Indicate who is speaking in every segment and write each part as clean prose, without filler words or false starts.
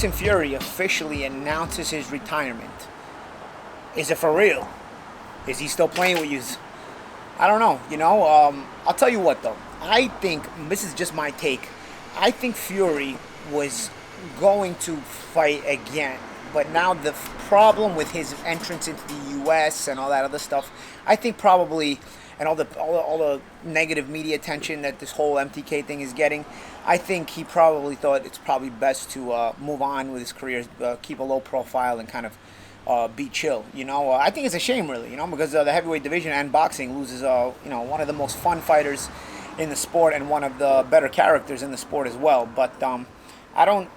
Speaker 1: Tyson Fury officially announces his retirement. Is it for real? Is he still playing with you? I don't know. I'll tell you what though. I think this is just my take. I think Fury was going to fight again, but now the problem with his entrance into the U.S. and all that other stuff, I think probably, and all the negative media attention that this whole MTK thing is getting, I think he probably thought it's probably best to move on with his career, keep a low profile, and kind of be chill. I think it's a shame, really. Because the heavyweight division and boxing loses, one of the most fun fighters in the sport and one of the better characters in the sport as well. But I don't,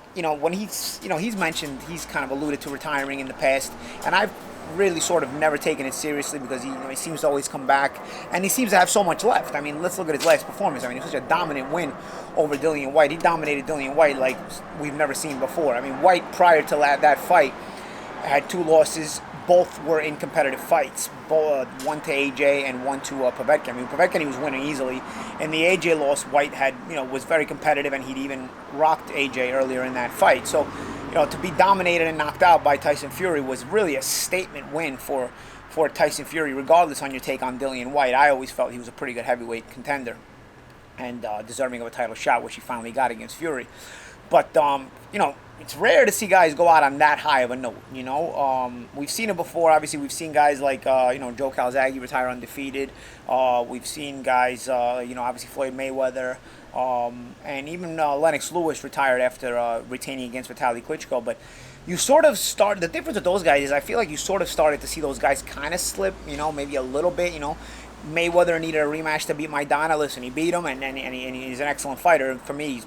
Speaker 1: when he's mentioned, he's kind of alluded to retiring in the past, and I've really sort of never taken it seriously because he seems to always come back, and he seems to have so much left. I mean, let's look at his last performance. I mean, it was such a dominant win over Dillian Whyte. He dominated Dillian Whyte like we've never seen before. I mean, Whyte, prior to that fight, had 2 losses. Both were in competitive fights. One to AJ and one to Povetkin. I mean, Povetkin he was winning easily. In the AJ loss, Whyte was very competitive, and he'd even rocked AJ earlier in that fight. So, to be dominated and knocked out by Tyson Fury was really a statement win for Tyson Fury, regardless on your take on Dillian Whyte. I always felt he was a pretty good heavyweight contender and deserving of a title shot, which he finally got against Fury. But, it's rare to see guys go out on that high of a note, We've seen it before. Obviously, we've seen guys like, Joe Calzaghe retire undefeated. We've seen guys, obviously Floyd Mayweather, and even Lennox Lewis retired after retaining against Vitaly Klitschko. But you sort of the difference with those guys is I feel like you sort of started to see those guys kind of slip, maybe a little bit, Mayweather needed a rematch to beat Maidana. Listen, he beat him, and he's an excellent fighter. For me, he's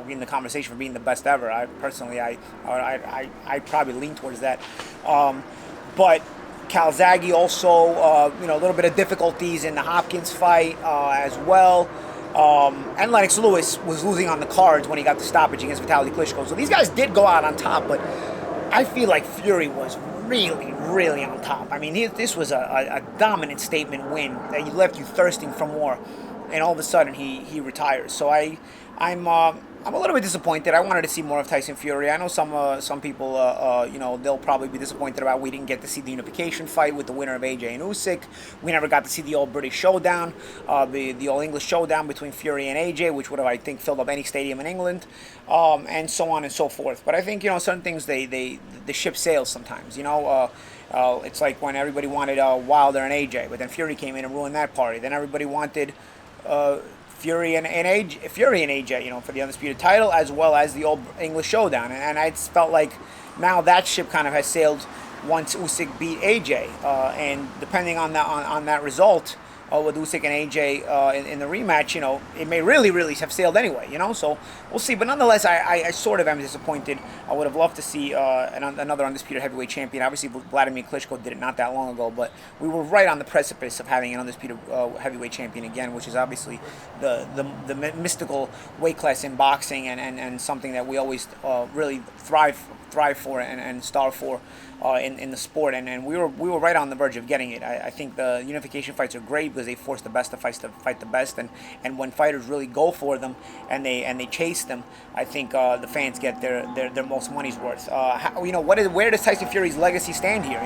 Speaker 1: in the conversation for being the best ever. I probably lean towards that. But Calzaghe also, a little bit of difficulties in the Hopkins fight as well. And Lennox Lewis was losing on the cards when he got the stoppage against Vitaly Klitschko. So these guys did go out on top, but I feel like Fury was really, really on top. I mean, this was a dominant statement win that left you thirsting for more, and all of a sudden he retires. So I'm a little bit disappointed. I wanted to see more of Tyson Fury. I know some people, they'll probably be disappointed about we didn't get to see the unification fight with the winner of AJ and Usyk. We never got to see the old British showdown, the old English showdown between Fury and AJ, which would have, I think, filled up any stadium in England, and so on and so forth. But I think, certain things, the ship sails sometimes, It's like when everybody wanted Wilder and AJ, but then Fury came in and ruined that party. Then everybody wanted Fury and AJ, for the undisputed title, as well as the old English showdown. And I just felt like now that ship kind of has sailed once Usyk beat AJ, and depending on that result with Usyk and AJ in the rematch, it may really, really have sailed anyway, So we'll see. But nonetheless, I sort of am disappointed. I would have loved to see another undisputed heavyweight champion. Obviously, Vladimir Klitschko did it not that long ago, but we were right on the precipice of having an undisputed heavyweight champion again, which is obviously the mystical weight class in boxing, and something that we always really thrive for and starve for in the sport, and we were right on the verge of getting it. I think the unification fights are great because they force the best to fight the best, and when fighters really go for them and they chase them, I think the fans get their most money's worth. Where does Tyson Fury's legacy stand here?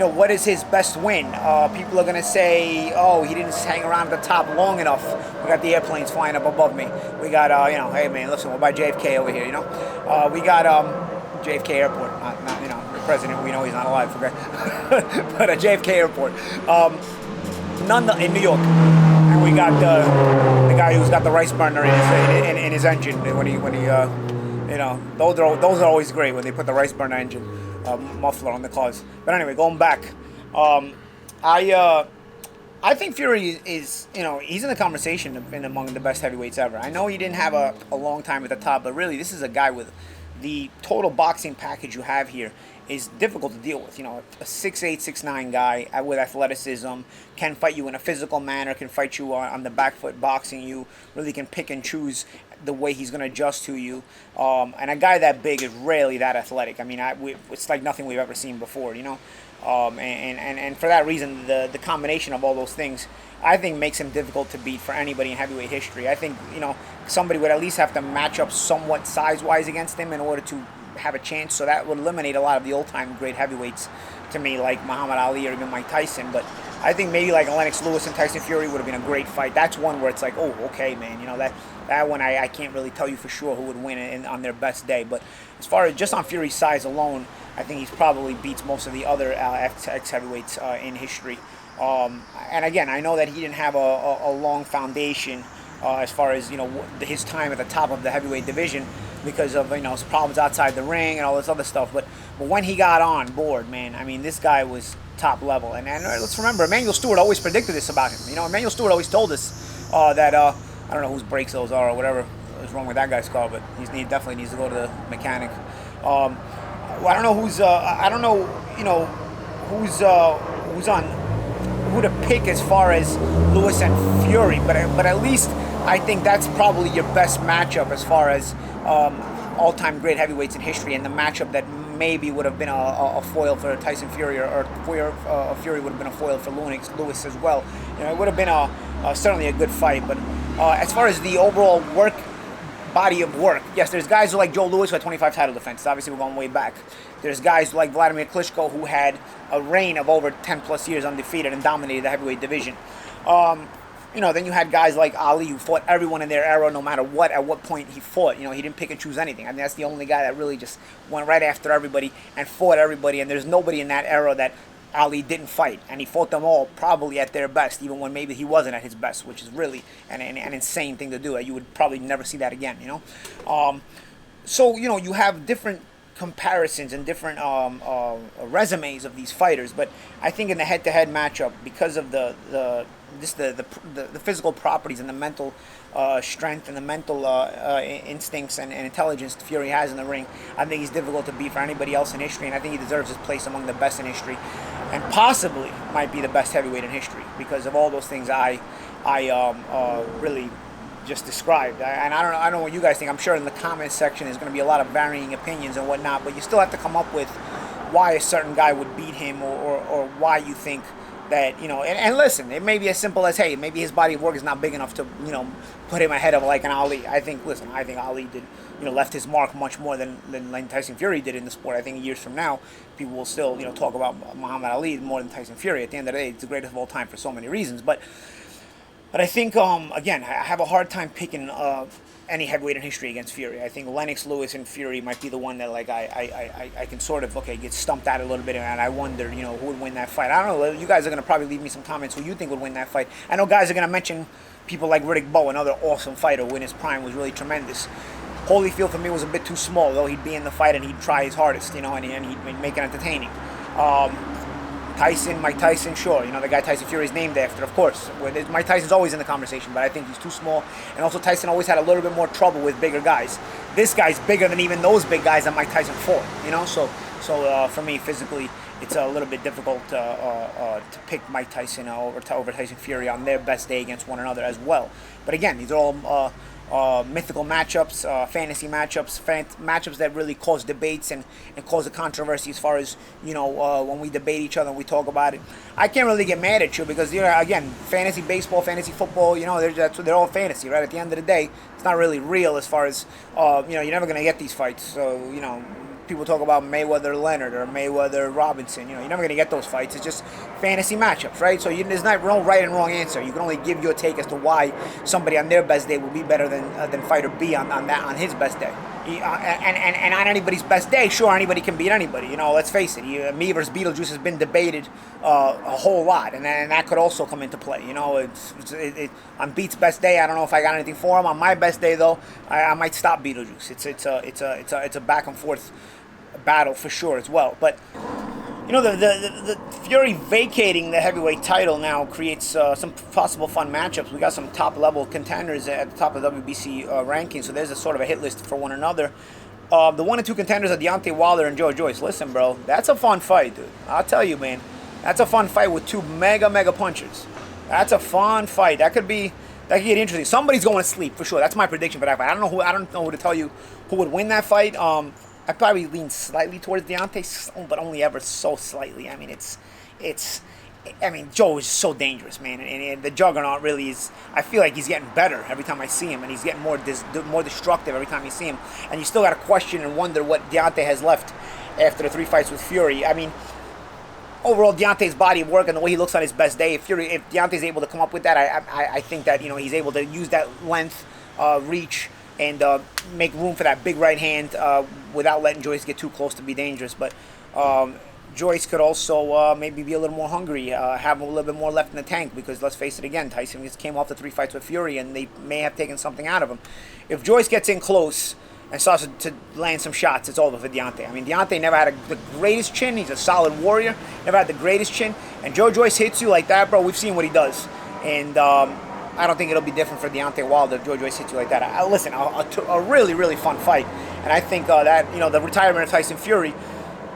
Speaker 1: What is his best win? People are gonna say, oh, he didn't hang around at the top long enough. We got the airplanes flying up above me. We got hey man, listen, we're by JFK over here. We got JFK Airport, not the president. We know he's not alive, okay? But JFK Airport, in New York, and we got the guy who's got the rice burner in his engine when he those are always great when they put the rice burner engine muffler on the cars. But anyway, going back, I think Fury is, he's in the conversation among the best heavyweights ever. I know he didn't have a long time at the top, but really, this is a guy with the total boxing package you have here is difficult to deal with. A 6'8", 6'9" guy with athleticism can fight you in a physical manner, can fight you on the back foot, boxing you, really can pick and choose the way he's going to adjust to you. And a guy that big is rarely that athletic. I mean, it's like nothing we've ever seen before, And for that reason, the combination of all those things, I think, makes him difficult to beat for anybody in heavyweight history. I think, somebody would at least have to match up somewhat size-wise against him in order to have a chance. So that would eliminate a lot of the old-time great heavyweights to me, like Muhammad Ali or even Mike Tyson. But I think maybe like Lennox Lewis and Tyson Fury would have been a great fight. That's one where it's like, oh, okay, man, that one I can't really tell you for sure who would win on their best day. But as far as just on Fury's size alone, I think he's probably beats most of the other ex-heavyweights in history. And again, I know that he didn't have a long foundation as far as his time at the top of the heavyweight division because of his problems outside the ring and all this other stuff. But when he got on board, man, I mean, this guy was top level. And let's remember, Emmanuel Stewart always predicted this about him. Emmanuel Stewart always told us that I don't know whose brakes those are or whatever is wrong with that guy's car, but he definitely needs to go to the mechanic. I don't know who's on who to pick as far as Lewis and Fury, but at least I think that's probably your best matchup as far as all-time great heavyweights in history, and the matchup that maybe would have been a foil for Tyson Fury, or Fury would have been a foil for Lewis as well. It would have been certainly a good fight. But as far as the overall body of work, yes, there's guys like Joe Louis who had 25 title defenses. Obviously, we're going way back. There's guys like Vladimir Klitschko who had a reign of over 10 plus years undefeated and dominated the heavyweight division. Then you had guys like Ali who fought everyone in their era, no matter what, at what point he fought. He didn't pick and choose anything. I think that's the only guy that really just went right after everybody and fought everybody. And there's nobody in that era that Ali didn't fight, and he fought them all probably at their best, even when maybe he wasn't at his best, which is really an insane thing to do. You would probably never see that again, So, you have different comparisons and different resumes of these fighters, but I think in the head-to-head matchup, because of the physical properties and the mental strength and the mental instincts and intelligence Fury has in the ring, I think he's difficult to beat for anybody else in history, and I think he deserves his place among the best in history, and possibly might be the best heavyweight in history because of all those things I really just described. And I don't know what you guys think. I'm sure in the comments section there's going to be a lot of varying opinions and whatnot, but you still have to come up with why a certain guy would beat him, or why you think that, and listen, it may be as simple as, hey, maybe his body of work is not big enough to, put him ahead of like an Ali. I think Ali did, left his mark much more than Tyson Fury did in the sport. I think years from now, people will still, talk about Muhammad Ali more than Tyson Fury. At the end of the day, it's the greatest of all time for so many reasons. But I think, again, I have a hard time picking any heavyweight in history against Fury. I think Lennox Lewis and Fury might be the one that, like, I can sort of, get stumped out a little bit, and I wonder, who would win that fight. I don't know. You guys are going to probably leave me some comments who you think would win that fight. I know guys are going to mention people like Riddick Bowe, another awesome fighter who in his prime was really tremendous. Holyfield for me was a bit too small, though he'd be in the fight and he'd try his hardest, and he'd make it entertaining. Mike Tyson, sure. The guy Tyson Fury is named after, of course. Mike Tyson's always in the conversation, but I think he's too small. And also Tyson always had a little bit more trouble with bigger guys. This guy's bigger than even those big guys that Mike Tyson fought, So for me, physically, it's a little bit difficult to pick Mike Tyson over Tyson Fury on their best day against one another as well. But again, these are all mythical matchups, fantasy matchups, matchups that really cause debates and cause a controversy as far as, when we debate each other and we talk about it. I can't really get mad at you because, again, fantasy baseball, fantasy football, they're all fantasy, right? At the end of the day, it's not really real as far as, you're never going to get these fights. So, people talk about Mayweather-Leonard or Mayweather-Robinson. You're never going to get those fights. It's just fantasy matchups, right? So there's no right and wrong answer. You can only give your take as to why somebody on their best day will be better than fighter B on his best day. And on anybody's best day, sure, anybody can beat anybody. Let's face it. Me versus Beetlejuice has been debated a whole lot, and that could also come into play. On Beat's best day, I don't know if I got anything for him. On my best day, though, I might stop Beetlejuice. It's a back and forth battle for sure as well. But the Fury vacating the heavyweight title now creates some possible fun matchups. We got some top level contenders at the top of the WBC ranking, so there's a sort of a hit list for one another. The 1 and 2 contenders are Deontay Wilder and Joe Joyce. Listen, bro, that's a fun fight, dude. I'll tell you, man, that's a fun fight with two mega punchers. That's a fun fight. That could get interesting. Somebody's going to sleep for sure. That's my prediction for that fight. I don't know who to tell you who would win that fight. I probably lean slightly towards Deontay, but only ever so slightly. I mean, Joe is so dangerous, man, and the Juggernaut really is. I feel like he's getting better every time I see him, and he's getting more destructive every time you see him. And you still got to question and wonder what Deontay has left after the 3 fights with Fury. I mean, overall, Deontay's body of work and the way he looks on his best day, if Deontay's able to come up with that, I think that he's able to use that length, reach, and make room for that big right hand without letting Joyce get too close to be dangerous. But Joyce could also maybe be a little more hungry, have a little bit more left in the tank, because let's face it again, Tyson just came off the 3 fights with Fury, and they may have taken something out of him. If Joyce gets in close and starts to land some shots, it's over for Deontay. I mean, Deontay never had the greatest chin. He's a solid warrior, never had the greatest chin. And Joe Joyce hits you like that, bro, we've seen what he does. And I don't think it'll be different for Deontay Wilder if Joe Joyce hits you like that. Listen, a really, really fun fight. And I think that, the retirement of Tyson Fury,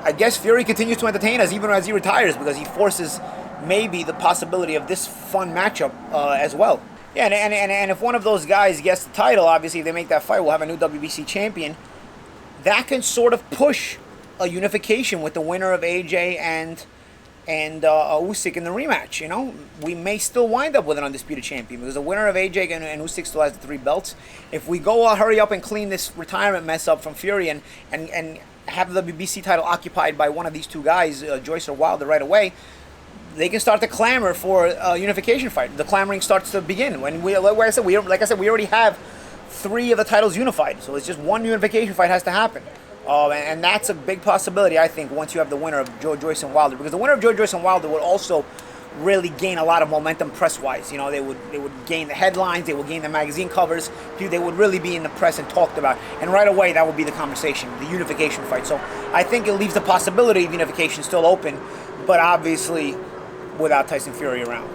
Speaker 1: I guess Fury continues to entertain us even as he retires, because he forces maybe the possibility of this fun matchup as well. Yeah, and if one of those guys gets the title, obviously if they make that fight, we'll have a new WBC champion. That can sort of push a unification with the winner of AJ and Usyk in the rematch. We may still wind up with an undisputed champion, because the winner of AJ and Usyk still has the 3 belts. If we go hurry up and clean this retirement mess up from Fury and have the WBC title occupied by one of these 2 guys, Joyce or Wilder, right away, they can start to clamor for a unification fight. The clamoring starts to begin. When we already have 3 of the titles unified, so it's just one unification fight has to happen. And that's a big possibility, I think, once you have the winner of Joe Joyce and Wilder, because the winner of Joe Joyce and Wilder would also really gain a lot of momentum press-wise. They would gain the headlines, they would gain the magazine covers, they would really be in the press and talked about. And right away, that would be the conversation, the unification fight. So I think it leaves the possibility of unification still open, but obviously without Tyson Fury around.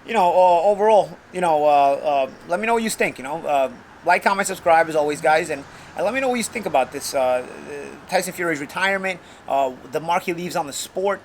Speaker 1: Overall, let me know what you think. Like, comment, subscribe as always, guys, and let me know what you think about this Tyson Fury's retirement, the mark he leaves on the sport.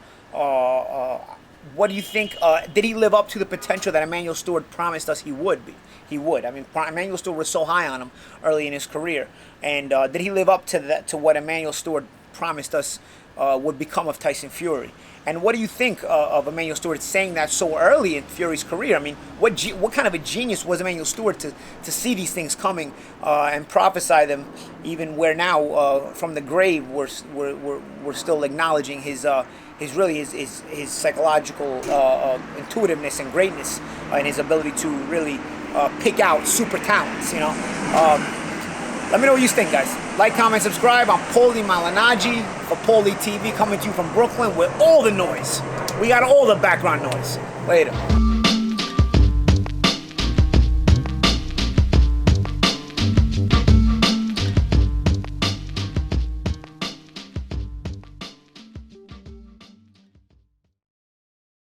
Speaker 1: What do you think? Did he live up to the potential that Emanuel Steward promised us he would be? He would. I mean, Emanuel Steward was so high on him early in his career, and did he live up to what Emanuel Steward promised us would become of Tyson Fury? And what do you think of Emanuel Steward saying that so early in Fury's career? I mean, what kind of a genius was Emanuel Steward to see these things coming and prophesy them, even where now from the grave we're still acknowledging his psychological intuitiveness and greatness, and his ability to really pick out super talents. Let me know what you think, guys. Like, comment, subscribe. I'm Paulie Malignaggi for Paulie TV, coming to you from Brooklyn with all the noise. We got all the background noise. Later.